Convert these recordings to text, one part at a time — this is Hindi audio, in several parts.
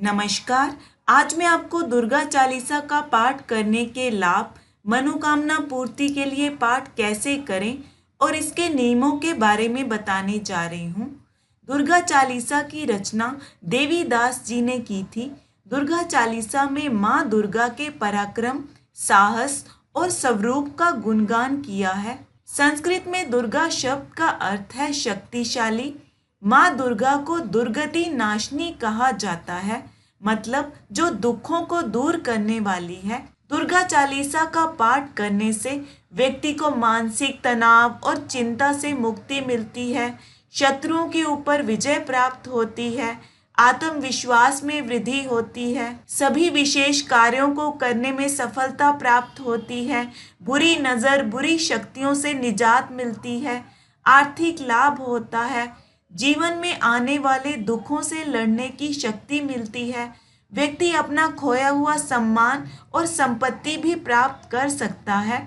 नमस्कार। आज मैं आपको दुर्गा चालीसा का पाठ करने के लाभ, मनोकामना पूर्ति के लिए पाठ कैसे करें और इसके नियमों के बारे में बताने जा रही हूँ। दुर्गा चालीसा की रचना देवीदास जी ने की थी। दुर्गा चालीसा में माँ दुर्गा के पराक्रम, साहस और स्वरूप का गुणगान किया है। संस्कृत में दुर्गा शब्द का अर्थ है शक्तिशाली। माँ दुर्गा को दुर्गति नाशनी कहा जाता है, मतलब जो दुखों को दूर करने वाली है। दुर्गा चालीसा का पाठ करने से व्यक्ति को मानसिक तनाव और चिंता से मुक्ति मिलती है, शत्रुओं के ऊपर विजय प्राप्त होती है, आत्मविश्वास में वृद्धि होती है, सभी विशेष कार्यों को करने में सफलता प्राप्त होती है, बुरी नज़र, बुरी शक्तियों से निजात मिलती है, आर्थिक लाभ होता है, जीवन में आने वाले दुखों से लड़ने की शक्ति मिलती है, व्यक्ति अपना खोया हुआ सम्मान और संपत्ति भी प्राप्त कर सकता है।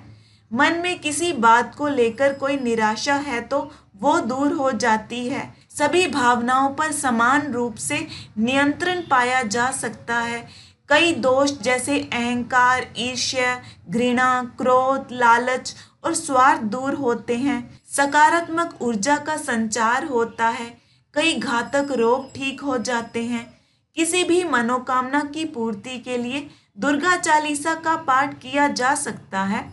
मन में किसी बात को लेकर कोई निराशा है तो वो दूर हो जाती है। सभी भावनाओं पर समान रूप से नियंत्रण पाया जा सकता है। कई दोष जैसे अहंकार, ईर्ष्या, घृणा, क्रोध, लालच और स्वार्थ दूर होते हैं। सकारात्मक ऊर्जा का संचार होता है। कई घातक रोग ठीक हो जाते हैं। किसी भी मनोकामना की पूर्ति के लिए दुर्गा चालीसा का पाठ किया जा सकता है।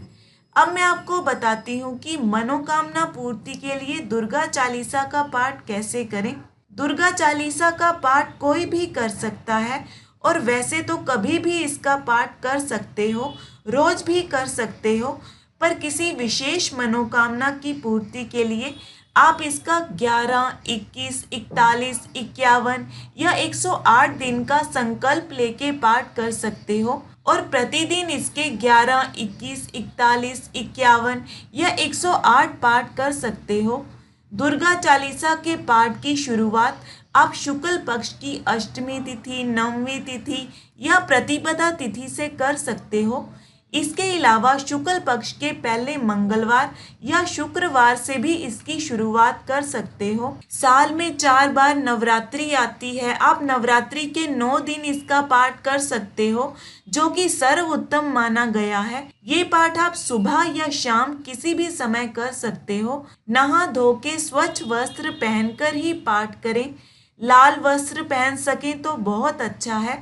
अब मैं आपको बताती हूँ कि मनोकामना पूर्ति के लिए दुर्गा चालीसा का पाठ कैसे करें। दुर्गा चालीसा का पाठ कोई भी कर सकता है और वैसे तो कभी भी इसका पाठ कर सकते हो, रोज भी कर सकते हो, पर किसी विशेष मनोकामना की पूर्ति के लिए आप इसका 11, 21, 41, 51 या 108 दिन का संकल्प लेके पाठ कर सकते हो और प्रतिदिन इसके 11, 21, 41, 51 या 108 पाठ कर सकते हो। दुर्गा चालीसा के पाठ की शुरुआत आप शुक्ल पक्ष की अष्टमी तिथि, नवमी तिथि या प्रतिपदा तिथि से कर सकते हो। इसके अलावा शुक्ल पक्ष के पहले मंगलवार या शुक्रवार से भी इसकी शुरुआत कर सकते हो। साल में 4 बार नवरात्रि आती है। आप नवरात्रि के 9 दिन इसका पाठ कर सकते हो, जो कि सर्वोत्तम माना गया है। ये पाठ आप सुबह या शाम किसी भी समय कर सकते हो। नहा धो के स्वच्छ वस्त्र पहनकर ही पाठ करें। लाल वस्त्र पहन सकें तो बहुत अच्छा है।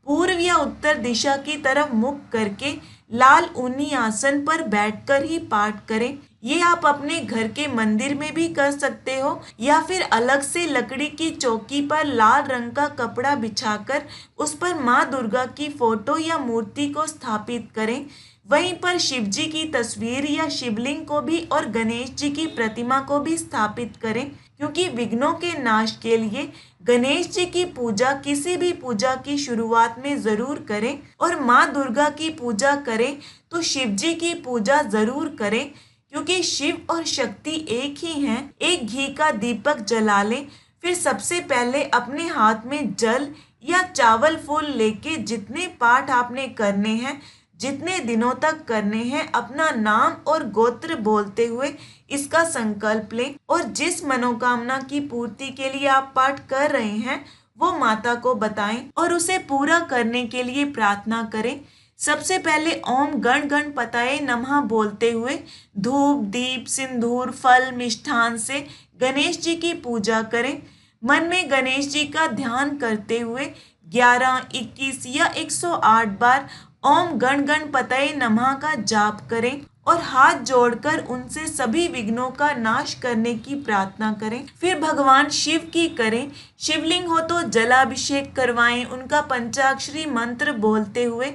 पूर्व या उत्तर दिशा की तरफ मुख करके लाल ऊनी आसन पर बैठकर ही पाठ करें। ये आप अपने घर के मंदिर में भी कर सकते हो या फिर अलग से लकड़ी की चौकी पर लाल रंग का कपड़ा बिछाकर उस पर माँ दुर्गा की फोटो या मूर्ति को स्थापित करें। वहीं पर शिव जी की तस्वीर या शिवलिंग को भी और गणेश जी की प्रतिमा को भी स्थापित करें, क्योंकि विघ्नों के नाश के लिए गणेश जी की पूजा किसी भी पूजा की शुरुआत में जरूर करें और माँ दुर्गा की पूजा करें तो शिव जी की पूजा जरूर करें, क्योंकि शिव और शक्ति एक ही हैं। एक घी का दीपक जला लें। फिर सबसे पहले अपने हाथ में जल या चावल फूल लेके जितने पाठ आपने करने हैं, जितने दिनों तक करने हैं, अपना नाम और गोत्र बोलते हुए इसका संकल्प लें और जिस मनोकामना की पूर्ति के लिए आप पाठ कर रहे हैं वो माता को बताएं और उसे पूरा करने के लिए प्रार्थना करें। सबसे पहले ओम गण गणपतये नमः बोलते हुए धूप, दीप, सिंदूर, फल, मिष्ठान से गणेश जी की पूजा करें। मन में गणेश जी का ध्यान करते हुए 11, 21 या 108 बार ओम गण गणपतये नमः का जाप करें और हाथ जोड़कर उनसे सभी विघ्नों का नाश करने की प्रार्थना करें। फिर भगवान शिव की करें। शिवलिंग हो तो जलाभिषेक करवाएं, उनका पंचाक्षरी मंत्र बोलते हुए,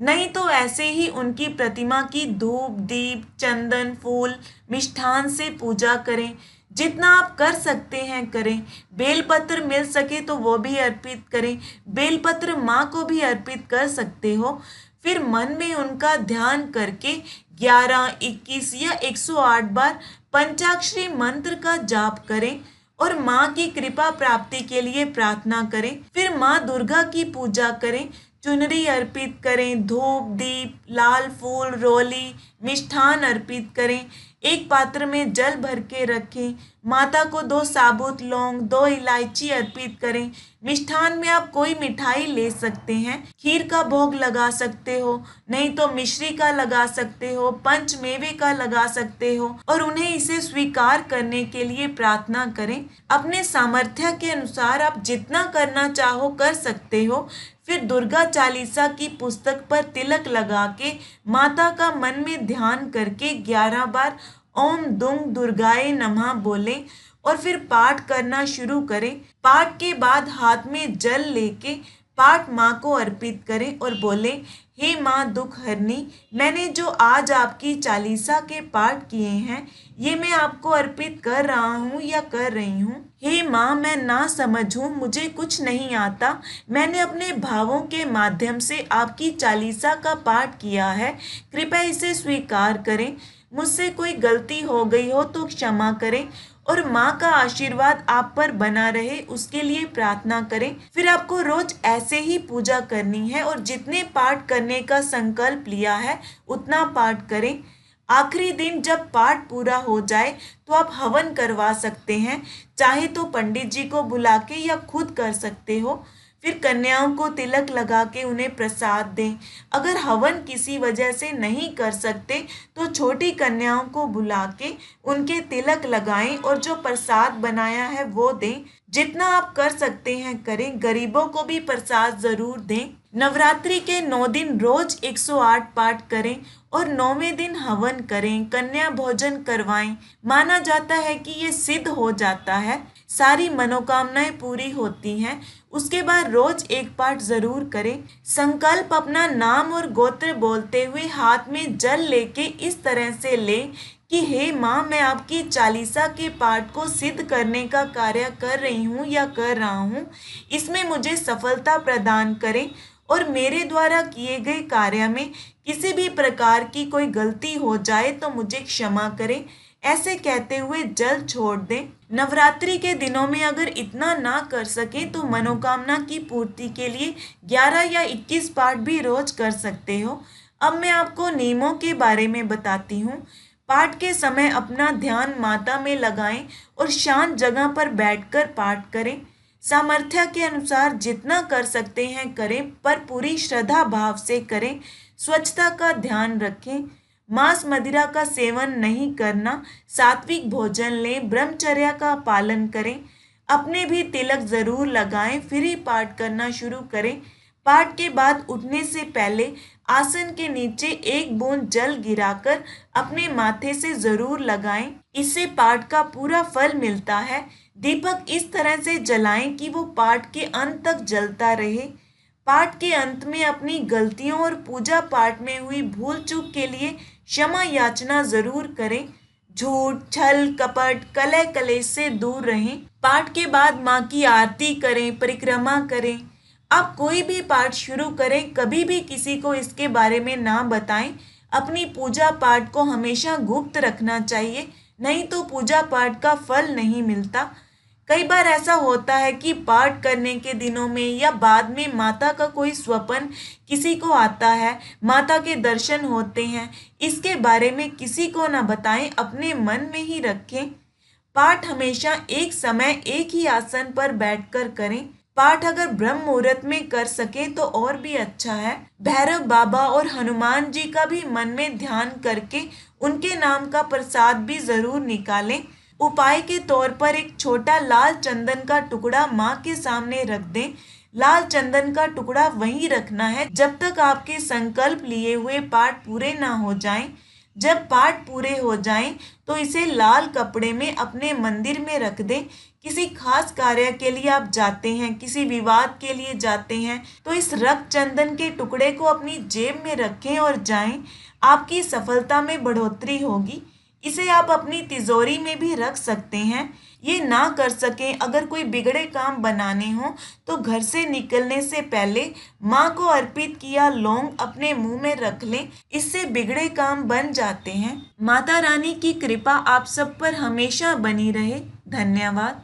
नहीं तो ऐसे ही उनकी प्रतिमा की धूप, दीप, चंदन, फूल, मिष्ठान से पूजा करें। जितना आप कर सकते हैं करें। बेलपत्र मिल सके तो वो भी अर्पित करें। बेलपत्र माँ को भी अर्पित कर सकते हो। फिर मन में उनका ध्यान करके 11, 21 या 108 बार पंचाक्षरी मंत्र का जाप करें और माँ की कृपा प्राप्ति के लिए प्रार्थना करें। फिर माँ दुर्गा की पूजा करें। चुनरी अर्पित करें, धूप, दीप, लाल फूल, रोली, मिष्ठान अर्पित करें। एक पात्र में जल भर के रखें। माता को 2 साबुत लौंग, 2 इलायची अर्पित करें। मिष्ठान में आप कोई मिठाई ले सकते हैं। खीर का भोग लगा सकते हो, नहीं तो मिश्री का लगा सकते हो, पंचमेवे का लगा सकते हो और उन्हें इसे स्वीकार करने के लिए प्रार्थना करें। अपने सामर्थ्य के अनुसार आप जितना करना चाहो कर सकते हो। फिर दुर्गा चालीसा की पुस्तक पर तिलक लगा के माता का मन में ध्यान करके 11 बार ओम दुंग दुर्गाए नमः बोलें और फिर पाठ करना शुरू करें। पाठ के बाद हाथ में जल लेके पाठ माँ को अर्पित करें और बोलें, हे माँ दुख हरनी, मैंने जो आज आपकी चालीसा के पाठ किए हैं ये मैं आपको अर्पित कर रहा हूँ या कर रही हूँ। हे माँ, मैं ना समझ हूँ, मुझे कुछ नहीं आता। मैंने अपने भावों के माध्यम से आपकी चालीसा का पाठ किया है, कृपया इसे स्वीकार करें। मुझसे कोई गलती हो गई हो तो क्षमा करें और माँ का आशीर्वाद आप पर बना रहे उसके लिए प्रार्थना करें। फिर आपको रोज ऐसे ही पूजा करनी है और जितने पाठ करने का संकल्प लिया है उतना पाठ करें। आखिरी दिन जब पाठ पूरा हो जाए तो आप हवन करवा सकते हैं, चाहे तो पंडित जी को बुला के या खुद कर सकते हो। फिर कन्याओं को तिलक लगा के उन्हें प्रसाद दें। अगर हवन किसी वजह से नहीं कर सकते तो छोटी कन्याओं को बुला के उनके तिलक लगाएं और जो प्रसाद बनाया है वो दें। जितना आप कर सकते हैं करें, गरीबों को भी प्रसाद जरूर दें। नवरात्रि के 9 दिन रोज 108 पाठ करें और 9वें दिन हवन करें, कन्या भोजन करवाएं। माना जाता है कि ये सिद्ध हो जाता है, सारी मनोकामनाएं पूरी होती हैं। उसके बाद रोज एक पाठ जरूर करें। संकल्प अपना नाम और गोत्र बोलते हुए हाथ में जल लेके इस तरह से लें कि हे माँ, मैं आपकी चालीसा के पाठ को सिद्ध करने का कार्य कर रही हूँ या कर रहा हूँ। इसमें मुझे सफलता प्रदान करें और मेरे द्वारा किए गए कार्य में किसी भी प्रकार की कोई गलती हो जाए तो मुझे क्षमा करें। ऐसे कहते हुए जल छोड़ दें। नवरात्रि के दिनों में अगर इतना ना कर सके तो मनोकामना की पूर्ति के लिए 11 या 21 पाठ भी रोज कर सकते हो। अब मैं आपको नियमों के बारे में बताती हूँ। पाठ के समय अपना ध्यान माता में लगाएं और शांत जगह पर बैठकर पाठ करें। सामर्थ्य के अनुसार जितना कर सकते हैं करें, पर पूरी श्रद्धा भाव से करें। स्वच्छता का ध्यान रखें। मांस मदिरा का सेवन नहीं करना, सात्विक भोजन लें, ब्रह्मचर्य का पालन करें। अपने भी तिलक जरूर लगाएं, फिर ही पाठ करना शुरू करें। पाठ के बाद उठने से पहले आसन के नीचे 1 बूंद जल गिराकर अपने माथे से जरूर लगाएं। इससे पाठ का पूरा फल मिलता है। दीपक इस तरह से जलाएं कि वो पाठ के अंत तक जलता रहे। पाठ के अंत में अपनी गलतियों और पूजा पाठ में हुई भूल चूक के लिए क्षमा याचना जरूर करें। झूठ, छल, कपट, कलह कलेश से दूर रहें। पाठ के बाद माँ की आरती करें, परिक्रमा करें। आप कोई भी पाठ शुरू करें, कभी भी किसी को इसके बारे में ना बताएं। अपनी पूजा पाठ को हमेशा गुप्त रखना चाहिए, नहीं तो पूजा पाठ का फल नहीं मिलता। कई बार ऐसा होता है कि पाठ करने के दिनों में या बाद में माता का कोई स्वप्न किसी को आता है, माता के दर्शन होते हैं। इसके बारे में किसी को ना बताएं, अपने मन में ही रखें। पाठ हमेशा एक समय एक ही आसन पर बैठकर करें। पाठ अगर ब्रह्म मुहूर्त में कर सके तो और भी अच्छा है। भैरव बाबा और हनुमान जी का भी मन में ध्यान करके उनके नाम का प्रसाद भी जरूर निकालें। उपाय के तौर पर एक छोटा लाल चंदन का टुकड़ा माँ के सामने रख दें। लाल चंदन का टुकड़ा वहीं रखना है जब तक आपके संकल्प लिए हुए पाठ पूरे ना हो जाएं। जब पाठ पूरे हो जाएं तो इसे लाल कपड़े में अपने मंदिर में रख दें। किसी खास कार्य के लिए आप जाते हैं, किसी विवाद के लिए जाते हैं, तो इस रक्त चंदन के टुकड़े को अपनी जेब में रखें और जाएं। आपकी सफलता में बढ़ोतरी होगी। इसे आप अपनी तिजोरी में भी रख सकते हैं। ये ना कर सकें, अगर कोई बिगड़े काम बनाने हो तो घर से निकलने से पहले माँ को अर्पित किया लौंग अपने मुंह में रख लें। इससे बिगड़े काम बन जाते हैं। माता रानी की कृपा आप सब पर हमेशा बनी रहे। धन्यवाद।